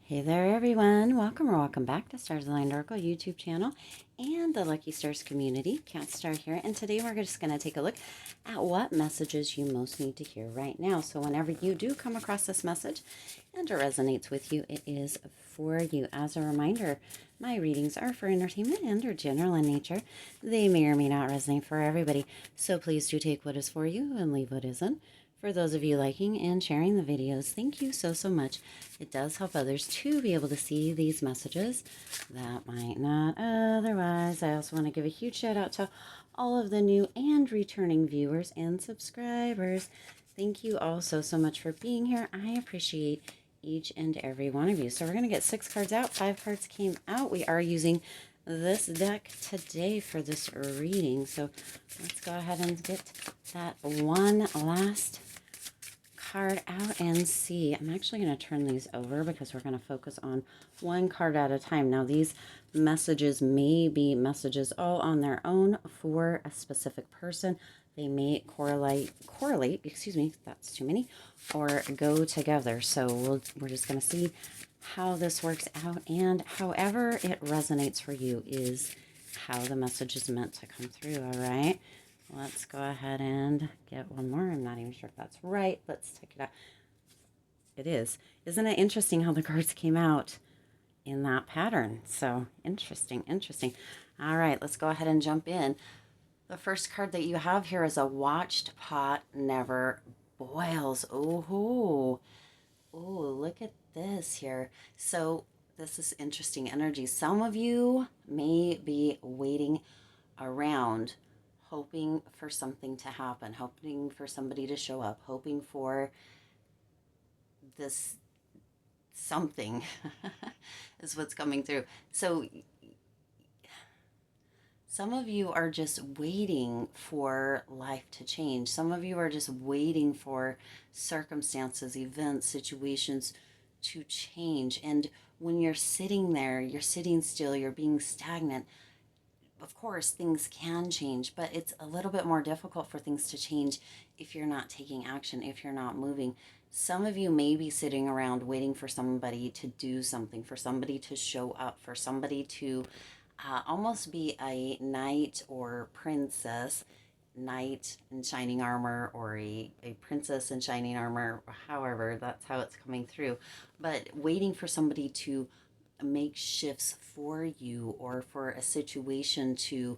Hey there everyone, welcome or welcome back to Stars Aligned Oracle YouTube channel and the Lucky Stars community. Cat Star here, and today we're just going to take a look at what messages you most need to hear right now. So whenever you do come across this message and it resonates with you, it is for you. As a reminder, my readings are for entertainment and are general in nature. They may or may not resonate for everybody, so please do take what is for you and leave what isn't. For those of you liking and sharing the videos, thank you so much. It does help others to be able to see these messages that might not otherwise. I also want to give a huge shout out to all of the new and returning viewers and subscribers. Thank you all so much for being here. I appreciate each and every one of you. So we're going to get 6 cards out. 5 cards came out. We are using this deck today for this reading. So let's go ahead and get that one last card out and see. I'm actually going to turn these over because we're going to focus on one card at a time. Now these messages may be messages all on their own for a specific person. They may correlate, excuse me, that's too many, or go together. So we're just going to see how this works out, and however it resonates for you is how the message is meant to come through. All right, let's go ahead and get one more. I'm not even sure if that's right. Let's check it out. It is. Isn't it interesting how the cards came out in that pattern? So interesting. All right, let's go ahead and jump in. The first card that you have here is a watched pot never boils. Oh, look at this here. So this is interesting energy. Some of you may be waiting around, hoping for something to happen, hoping for somebody to show up, hoping for this something is what's coming through. So some of you are just waiting for life to change. Some of you are just waiting for circumstances, events, situations to change. And when you're sitting there, you're sitting still, you're being stagnant. Of course, things can change, but it's a little bit more difficult for things to change if you're not taking action, if you're not moving. Some of you may be sitting around waiting for somebody to do something, for somebody to show up, for somebody to almost be a knight or princess, knight in shining armor, or a princess in shining armor, however, that's how it's coming through. But waiting for somebody to make shifts for you, or for a situation to,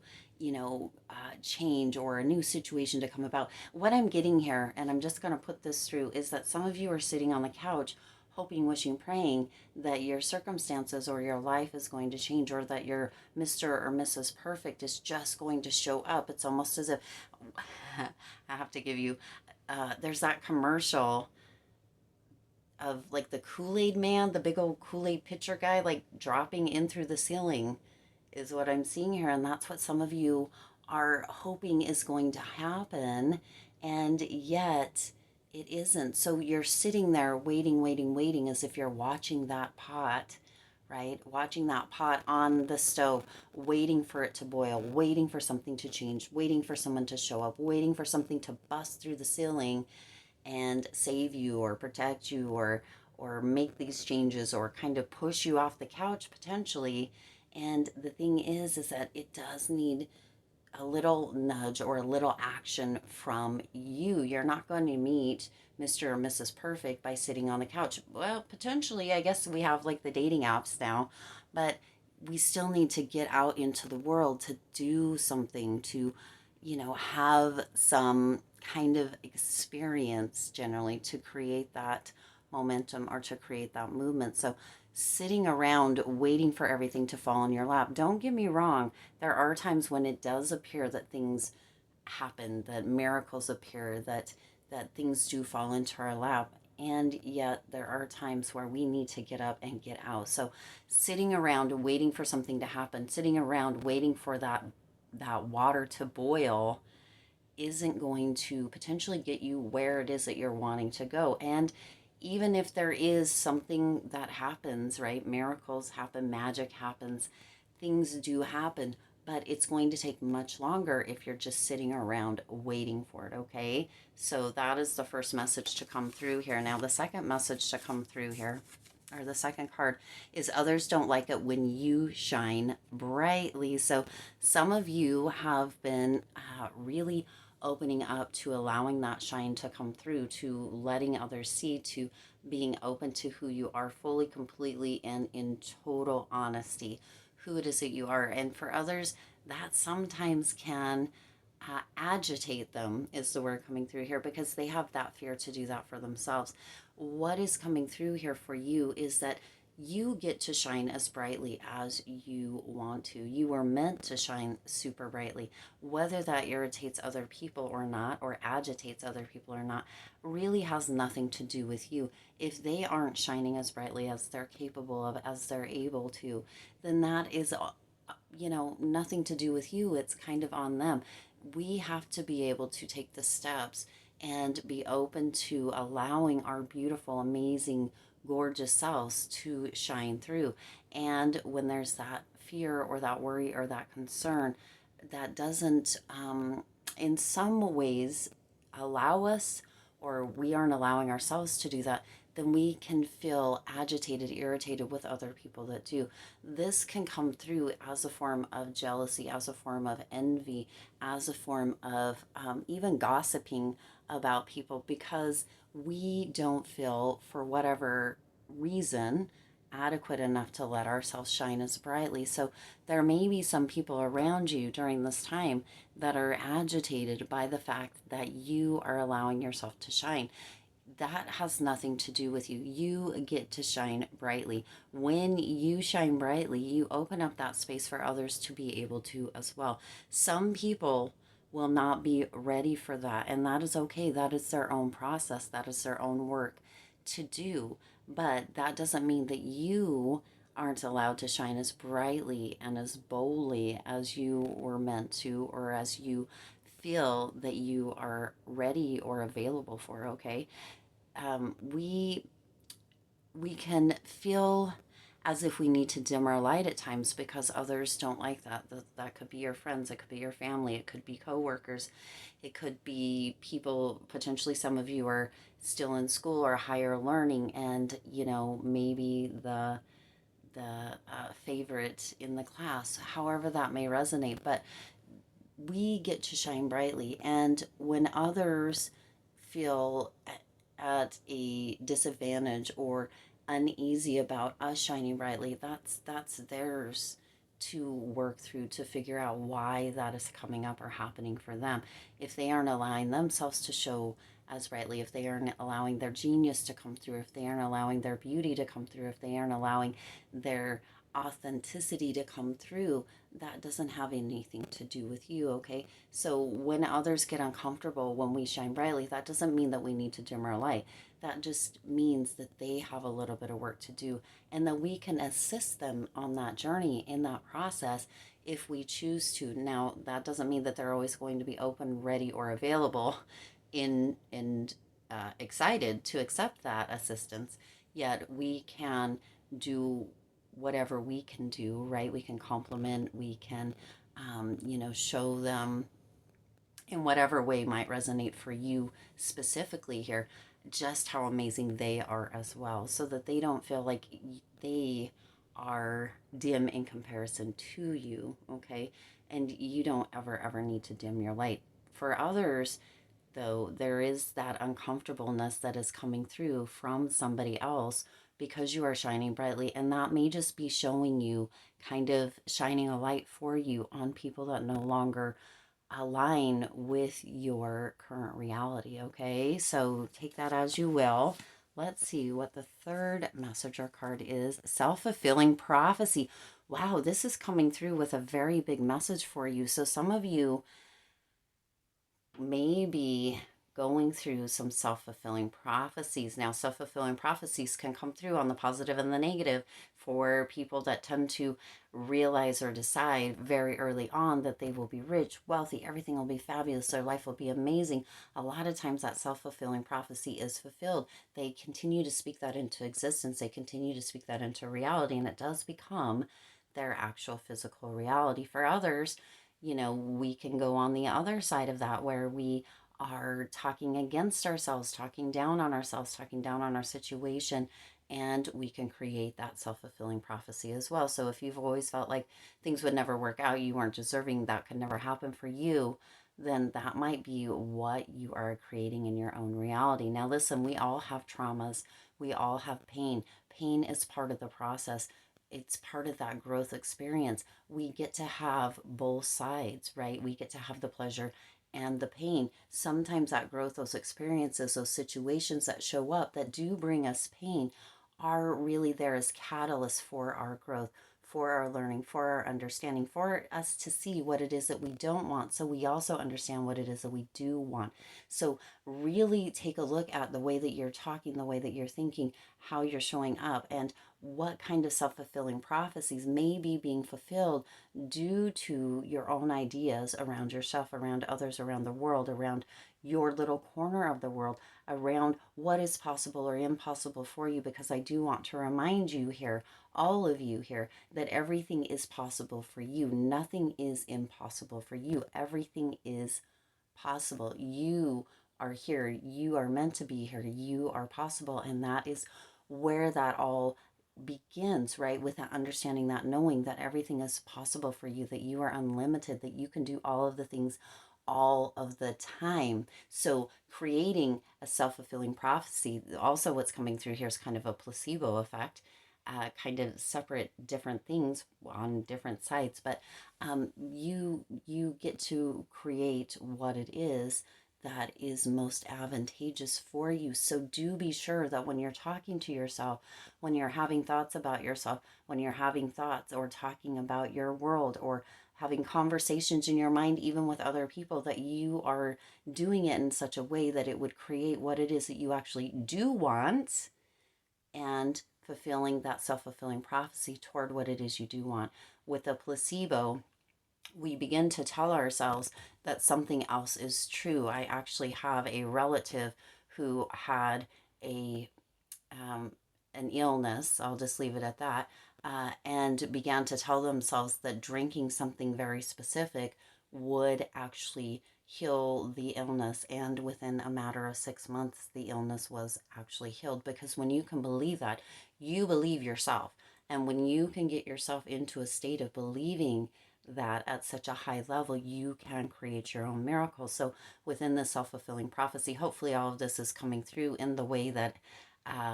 change, or a new situation to come about. What I'm getting here, and I'm just going to put this through, is that some of you are sitting on the couch hoping, wishing, praying that your circumstances or your life is going to change, or that your Mr. or Mrs. Perfect is just going to show up. It's almost as if I have to give you, there's that commercial of like the Kool-Aid man, the big old Kool-Aid pitcher guy, like dropping in through the ceiling is what I'm seeing here. And that's what some of you are hoping is going to happen. And yet it isn't. So you're sitting there waiting, as if you're watching that pot, right? Watching that pot on the stove, waiting for it to boil, waiting for something to change, waiting for someone to show up, waiting for something to bust through the ceiling and save you, or protect you, or make these changes, or kind of push you off the couch potentially. And the thing is that it does need a little nudge or a little action from you. You're not going to meet Mr. or Mrs. Perfect by sitting on the couch. Well, potentially, I guess we have like the dating apps now, but we still need to get out into the world to do something, to, have some kind of experience generally to create that momentum, or to create that movement. So sitting around waiting for everything to fall in your lap. Don't get me wrong. There are times when it does appear that things happen, that miracles appear, that things do fall into our lap. And yet there are times where we need to get up and get out. So sitting around waiting for something to happen, sitting around waiting for that water to boil isn't going to potentially get you where it is that you're wanting to go. And even if there is something that happens, right? Miracles happen, magic happens, things do happen, but it's going to take much longer if you're just sitting around waiting for it, okay? So that is the first message to come through here. Now, the second message to come through here or the second card is others don't like it when you shine brightly. So some of you have been really opening up to allowing that shine to come through, to letting others see, to being open to who you are fully, completely, and in total honesty, who it is that you are. And for others, that sometimes can agitate them, is the word coming through here, because they have that fear to do that for themselves. What is coming through here for you is that you get to shine as brightly as you want to. You are meant to shine super brightly. Whether that irritates other people or not, or agitates other people or not, really has nothing to do with you. If they aren't shining as brightly as they're capable of, as they're able to, then that is, nothing to do with you. It's kind of on them. We have to be able to take the steps and be open to allowing our beautiful, amazing, gorgeous selves to shine through. And when there's that fear or that worry or that concern that doesn't, in some ways, allow us, or we aren't allowing ourselves to do that, then we can feel agitated, irritated with other people that do. This can come through as a form of jealousy, as a form of envy, as a form of even gossiping about people, because we don't feel, for whatever reason, adequate enough to let ourselves shine as brightly. So there may be some people around you during this time that are agitated by the fact that you are allowing yourself to shine. That has nothing to do with you. You get to shine brightly. When you shine brightly, you open up that space for others to be able to as well. Some people will not be ready for that, and that is okay. That is their own process, that is their own work to do. But that doesn't mean that you aren't allowed to shine as brightly and as boldly as you were meant to, or as you feel that you are ready or available for, okay? We can feel as if we need to dim our light at times because others don't like that. That could be your friends, it could be your family, it could be coworkers, it could be people. Potentially, some of you are still in school or higher learning, and maybe the favorite in the class, however that may resonate. But we get to shine brightly, and when others feel at a disadvantage or uneasy about us shining brightly, that's theirs to work through, to figure out why that is coming up or happening for them. If they aren't allowing themselves to show as brightly, if they aren't allowing their genius to come through, if they aren't allowing their beauty to come through, if they aren't allowing their authenticity to come through, that doesn't have anything to do with you, okay? So when others get uncomfortable when we shine brightly, that doesn't mean that we need to dim our light. That just means that they have a little bit of work to do, and that we can assist them on that journey, in that process, if we choose to. Now, that doesn't mean that they're always going to be open, ready, or available excited to accept that assistance. Yet we can do whatever we can do, right? We can compliment, we can, show them in whatever way might resonate for you specifically here, just how amazing they are as well, so that they don't feel like they are dim in comparison to you, okay? And you don't ever need to dim your light. For others, though, there is that uncomfortableness that is coming through from somebody else because you are shining brightly, and that may just be showing you, kind of shining a light for you on people that no longer align with your current reality, okay? So take that as you will. Let's see what the third messenger card is. Self-fulfilling prophecy. Wow, this is coming through with a very big message for you. So some of you may be going through some self-fulfilling prophecies. Now, self-fulfilling prophecies can come through on the positive and the negative for people that tend to realize or decide very early on that they will be rich, wealthy, everything will be fabulous, their life will be amazing. A lot of times that self-fulfilling prophecy is fulfilled. They continue to speak that into existence. They continue to speak that into reality, and it does become their actual physical reality. For others, we can go on the other side of that, where we are talking against ourselves, talking down on ourselves, talking down on our situation, and we can create that self-fulfilling prophecy as well. So if you've always felt like things would never work out, you weren't deserving, that could never happen for you, then that might be what you are creating in your own reality. Now, listen, we all have traumas, we all have pain. Pain is part of the process. It's part of that growth experience. We get to have both sides, right? We get to have the pleasure and the pain. Sometimes that growth, those experiences, those situations that show up that do bring us pain are really there as catalysts for our growth, for our learning, for our understanding, for us to see what it is that we don't want. So we also understand what it is that we do want. So really take a look at the way that you're talking, the way that you're thinking, how you're showing up, and what kind of self-fulfilling prophecies may be being fulfilled due to your own ideas around yourself, around others, around the world, around your little corner of the world, around what is possible or impossible for you. Because I do want to remind you here, all of you here, that everything is possible for you. Nothing is impossible for you. Everything is possible. You are here. You are meant to be here. You are possible. And that is where that all begins, right? With that understanding, that knowing that everything is possible for you, that you are unlimited, that you can do all of the things all of the time. So creating a self-fulfilling prophecy, also what's coming through here is kind of a placebo effect, kind of separate different things on different sides, but you get to create what it is that is most advantageous for you. So do be sure that when you're talking to yourself, when you're having thoughts about yourself, when you're having thoughts or talking about your world or having conversations in your mind, even with other people, that you are doing it in such a way that it would create what it is that you actually do want, and fulfilling that self-fulfilling prophecy toward what it is you do want. With a placebo, we begin to tell ourselves that something else is true. I actually have a relative who had a an illness, I'll just leave it at that, and began to tell themselves that drinking something very specific would actually heal the illness. And within a matter of 6 months, the illness was actually healed. Because when you can believe that, you believe yourself. And when you can get yourself into a state of believing that at such a high level, you can create your own miracles. So within the self-fulfilling prophecy, hopefully all of this is coming through in the way that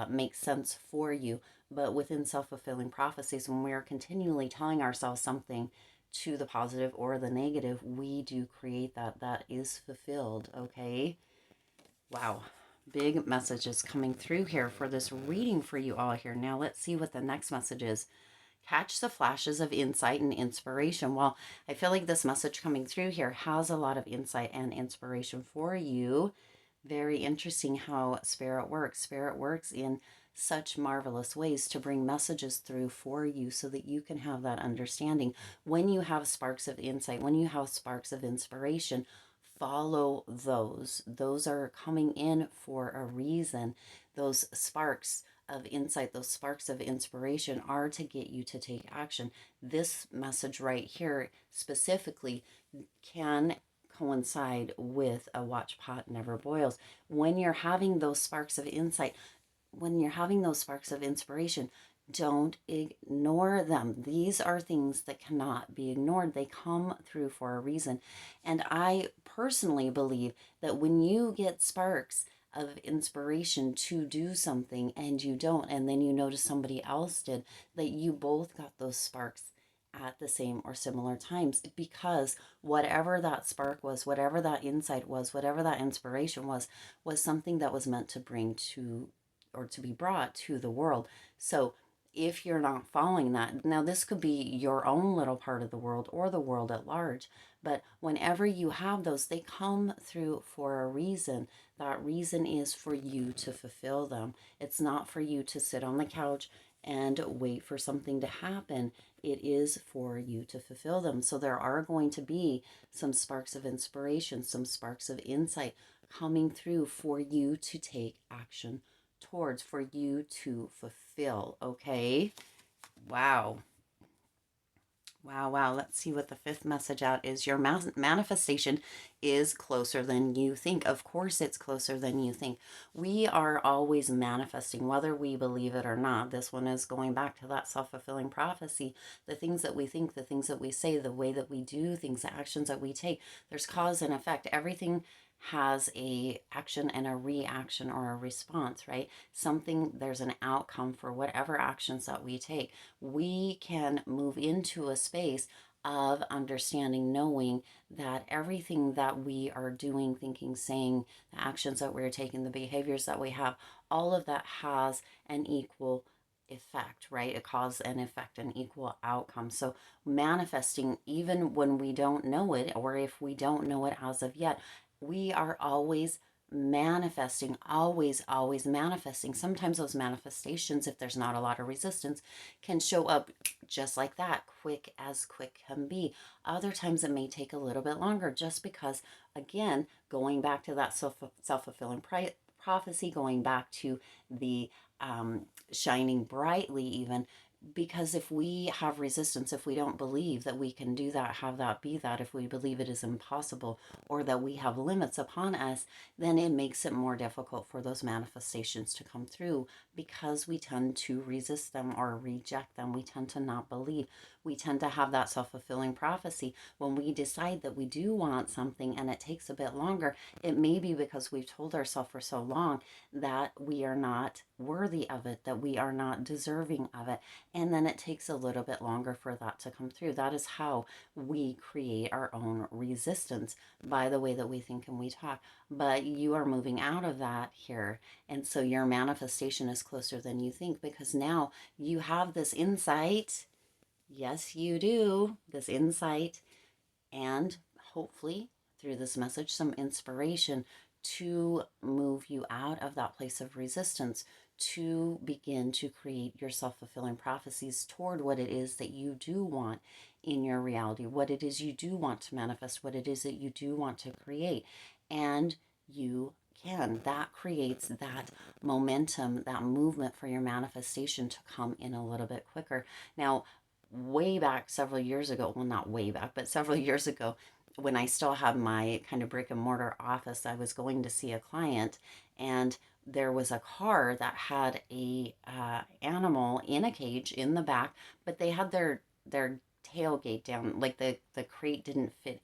makes sense for you. But within self-fulfilling prophecies, when we are continually telling ourselves something to the positive or the negative, we do create that. That is fulfilled, okay? Wow. Big messages coming through here for this reading for you all here. Now let's see what the next message is. Catch the flashes of insight and inspiration. Well, I feel like this message coming through here has a lot of insight and inspiration for you. Very interesting how Spirit works. Spirit works in such marvelous ways to bring messages through for you so that you can have that understanding. When you have sparks of insight, when you have sparks of inspiration, follow those. Those are coming in for a reason. Those sparks of insight, those sparks of inspiration are to get you to take action. This message right here specifically can coincide with a watch pot never boils. When you're having those sparks of insight, when you're having those sparks of inspiration, don't ignore them. These are things that cannot be ignored. They come through for a reason. And I personally believe that when you get sparks of inspiration to do something and you don't, and then you notice somebody else did, that you both got those sparks at the same or similar times, because whatever that spark was, whatever that insight was, whatever that inspiration was something that was meant to bring to, or to be brought to the world. So if you're not following that, now this could be your own little part of the world or the world at large, but whenever you have those, they come through for a reason. That reason is for you to fulfill them. It's not for you to sit on the couch and wait for something to happen. It is for you to fulfill them. So there are going to be some sparks of inspiration, some sparks of insight coming through for you to take action towards, for you to fulfill, okay? Wow. Wow, wow. Let's see what the fifth message out is. Your manifestation is closer than you think. Of course, it's closer than you think. We are always manifesting, whether we believe it or not. This one is going back to that self-fulfilling prophecy. The things that we think, the things that we say, the way that we do things, the actions that we take, there's cause and effect. Everything has a action and a reaction or a response, right? Something, there's an outcome for whatever actions that we take. We can move into a space of understanding, knowing that everything that we are doing, thinking, saying, the actions that we're taking, the behaviors that we have, all of that has an equal effect, right? A cause and effect, an equal outcome. So manifesting, even when we don't know it, or if we don't know it as of yet, we are always manifesting, always manifesting. Sometimes those manifestations, if there's not a lot of resistance, can show up just like that, quick as quick can be. Other times it may take a little bit longer, just because, again, going back to that self-fulfilling prophecy, going back to the shining brightly, even because if we have resistance, if we don't believe that we can do that, have that, be that, if we believe it is impossible, or that we have limits upon us, then it makes it more difficult for those manifestations to come through, because we tend to resist them or reject them. We tend to not believe. We tend to have that self-fulfilling prophecy. When we decide that we do want something and it takes a bit longer, it may be because we've told ourselves for so long that we are not worthy of it, that we are not deserving of it. And then it takes a little bit longer for that to come through. That is how we create our own resistance, by the way that we think and we talk. But you are moving out of that here. And so your manifestation is closer than you think, because now you have this insight. Yes, you do. This insight, and hopefully through this message, some inspiration to move you out of that place of resistance, to begin to create your self-fulfilling prophecies toward what it is that you do want in your reality, what it is you do want to manifest, what it is that you do want to create. And you can. That creates that momentum, that movement for your manifestation to come in a little bit quicker. Now, way back several years ago, well, not way back, but several years ago, when I still had my kind of brick and mortar office, I was going to see a client, and there was a car that had a animal in a cage in the back, but they had their tailgate down, like the crate didn't fit.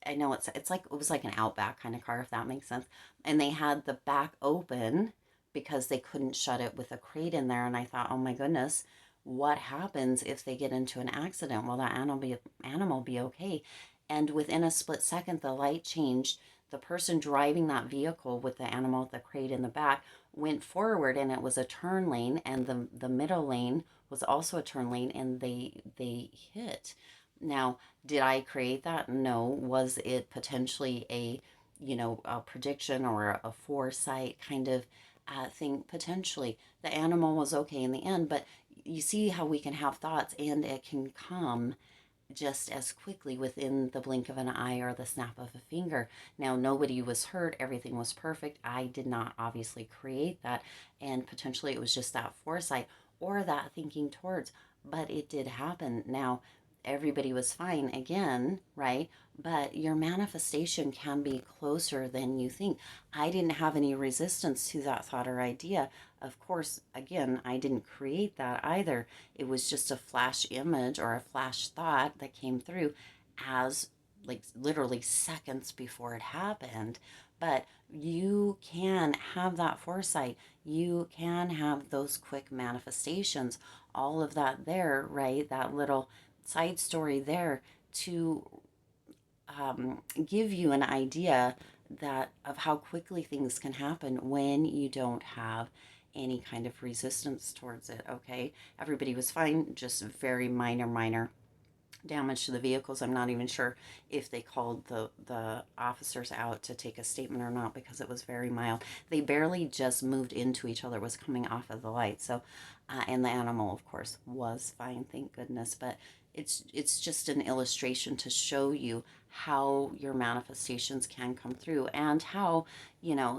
I know it's like, it was like an Outback kind of car, if that makes sense. And they had the back open because they couldn't shut it with a crate in there. And I thought, oh my goodness, what happens if they get into an accident? Will that animal be okay? And within a split second, the light changed. The person driving that vehicle with the animal with the crate in the back went forward, and it was a turn lane, and the middle lane was also a turn lane, and they hit. Now, did I create that? No. Was it potentially a prediction or a foresight kind of thing? Potentially. The animal was okay in the end, but you see how we can have thoughts and it can come just as quickly within the blink of an eye or the snap of a finger. Now, nobody was hurt. Everything was perfect. I did not obviously create that. And potentially it was just that foresight or that thinking towards, but it did happen. Now, everybody was fine again, right? But your manifestation can be closer than you think. I didn't have any resistance to that thought or idea. Of course, again, I didn't create that either. It was just a flash image or a flash thought that came through as, like, literally seconds before it happened. But you can have that foresight. You can have those quick manifestations. All of that there, right? That little side story there to give you an idea that of how quickly things can happen when you don't have any kind of resistance towards it. Okay, everybody was fine, just very minor damage to the vehicles. I'm not even sure if they called the officers out to take a statement or not, because it was very mild. They barely just moved into each other, was coming off of the light. So and the animal, of course, was fine, thank goodness. But it's just an illustration to show you how your manifestations can come through, and how,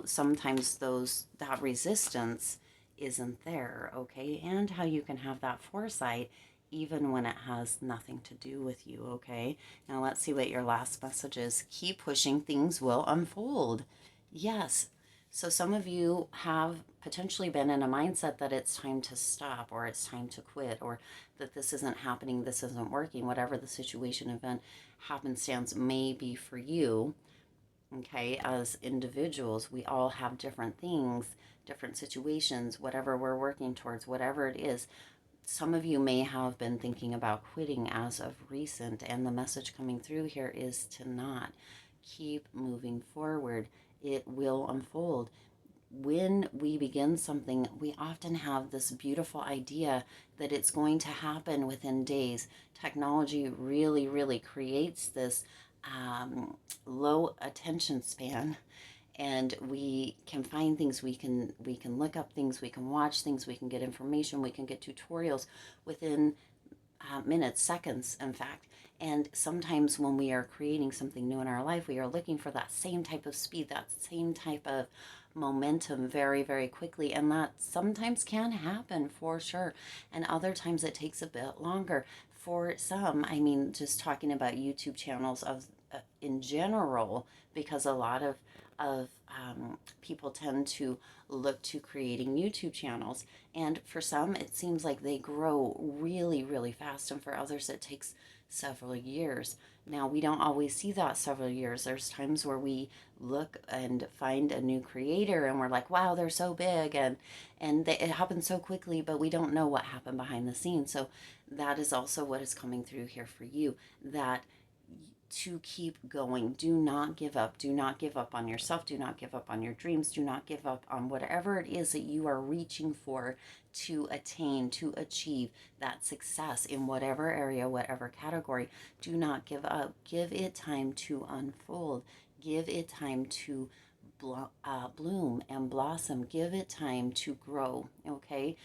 sometimes that resistance isn't there. Okay, and how you can have that foresight even when it has nothing to do with you, okay? Now let's see what your last message is. Keep pushing, things will unfold. Yes. So some of you have potentially been in a mindset that it's time to stop, or it's time to quit, or that this isn't happening, this isn't working, whatever the situation, event, happenstance may be for you. Okay, as individuals, we all have different things, different situations, whatever we're working towards, whatever it is. Some of you may have been thinking about quitting as of recent, and the message coming through here is to not. Keep moving forward. It will unfold. When we begin something, we often have this beautiful idea that it's going to happen within days. Technology really, really creates this low attention span, and we can find things, we can look up things, we can watch things, we can get information, we can get tutorials within minutes, seconds, in fact. And sometimes when we are creating something new in our life, we are looking for that same type of speed, that same type of momentum very, very quickly. And that sometimes can happen for sure. And other times it takes a bit longer. For some, I mean, just talking about YouTube channels of in general, because a lot of people tend to look to creating YouTube channels. And for some, it seems like they grow really, really fast. And for others, it takes several years. Now, we don't always see that several years. There's times where we look and find a new creator and we're like, wow, they're so big. And it happens so quickly, but we don't know what happened behind the scenes. So that is also what is coming through here for you, that to keep going. Do not give up. Do not give up on yourself. Do not give up on your dreams. Do not give up on whatever it is that you are reaching for to attain, to achieve that success in whatever area, whatever category. Do not give up. Give it time to unfold. Give it time to bloom and blossom. Give it time to grow. Okay?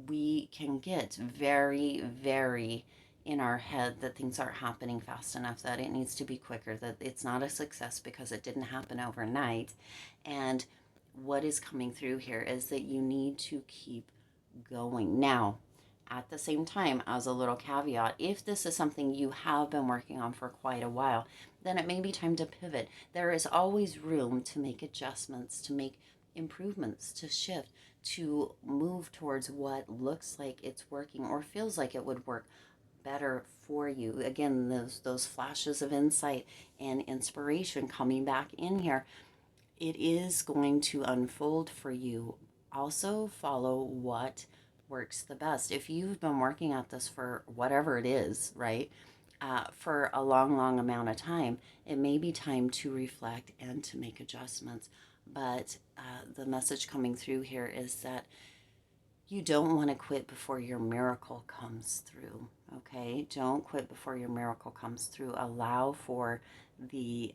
We can get very, very in our head that things aren't happening fast enough, that it needs to be quicker, that it's not a success because it didn't happen overnight. And what is coming through here is that you need to keep going. Now, at the same time, as a little caveat, if this is something you have been working on for quite a while, then it may be time to pivot. There is always room to make adjustments, to make improvements, to shift, to move towards what looks like it's working or feels like it would work better for you. Again, those flashes of insight and inspiration coming back in here. It is going to unfold for you. Also, follow what works the best. If you've been working at this for whatever it is, right, for a long, long amount of time, it may be time to reflect and to make adjustments. But the message coming through here is that you don't want to quit before your miracle comes through. Okay? Don't quit before your miracle comes through. Allow for the,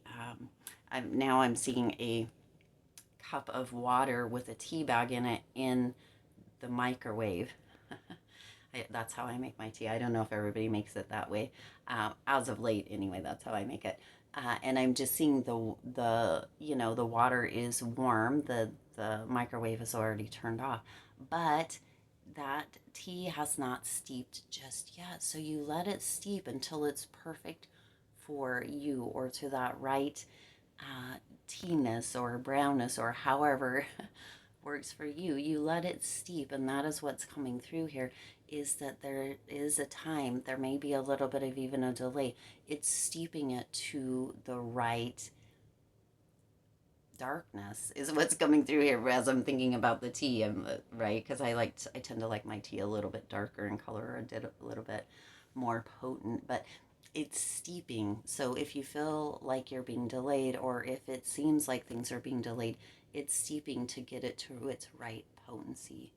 now I'm seeing a cup of water with a tea bag in it in the microwave. That's how I make my tea. I don't know if everybody makes it that way. As of late, anyway, that's how I make it. And I'm just seeing the water is warm. The microwave is already turned off, but that tea has not steeped just yet. So you let it steep until it's perfect for you, or to that right uh, teaness or brownness, or however works for you. You let it steep, and that is what's coming through here, is that there is a time, there may be a little bit of even a delay. It's steeping it to the right darkness is what's coming through here as I'm thinking about the tea. Right, because I tend to like my tea a little bit darker in color, or a little bit more potent, but it's steeping. So if you feel like you're being delayed, or if it seems like things are being delayed, it's steeping to get it to its right potency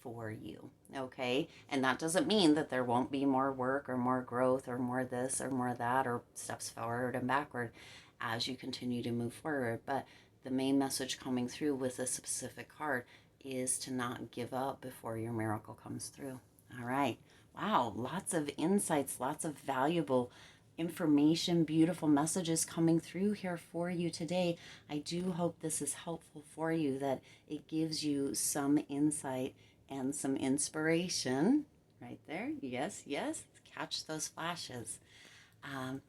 for you. Okay? And that doesn't mean that there won't be more work or more growth or more this or more that, or steps forward and backward as you continue to move forward. But the main message coming through with this specific card is to not give up before your miracle comes through. All right. Wow. Lots of insights, lots of valuable information, beautiful messages coming through here for you today. I do hope this is helpful for you, that it gives you some insight and some inspiration. Right there. Yes, yes, catch those flashes. Um,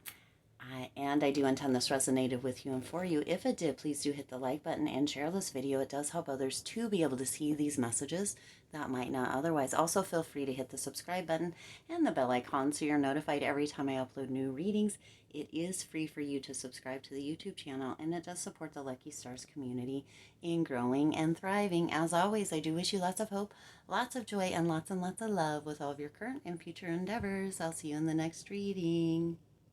and I do intend this resonated with you and for you. If it did, please do hit the like button and share this video. It does help others to be able to see these messages that might not otherwise. Also, feel free to hit the subscribe button and the bell icon so you're notified every time I upload new readings. It is free for you to subscribe to the YouTube channel, and it does support the Lucky Stars community in growing and thriving. As always, I do wish you lots of hope, lots of joy, and lots of love with all of your current and future endeavors. I'll see you in the next reading.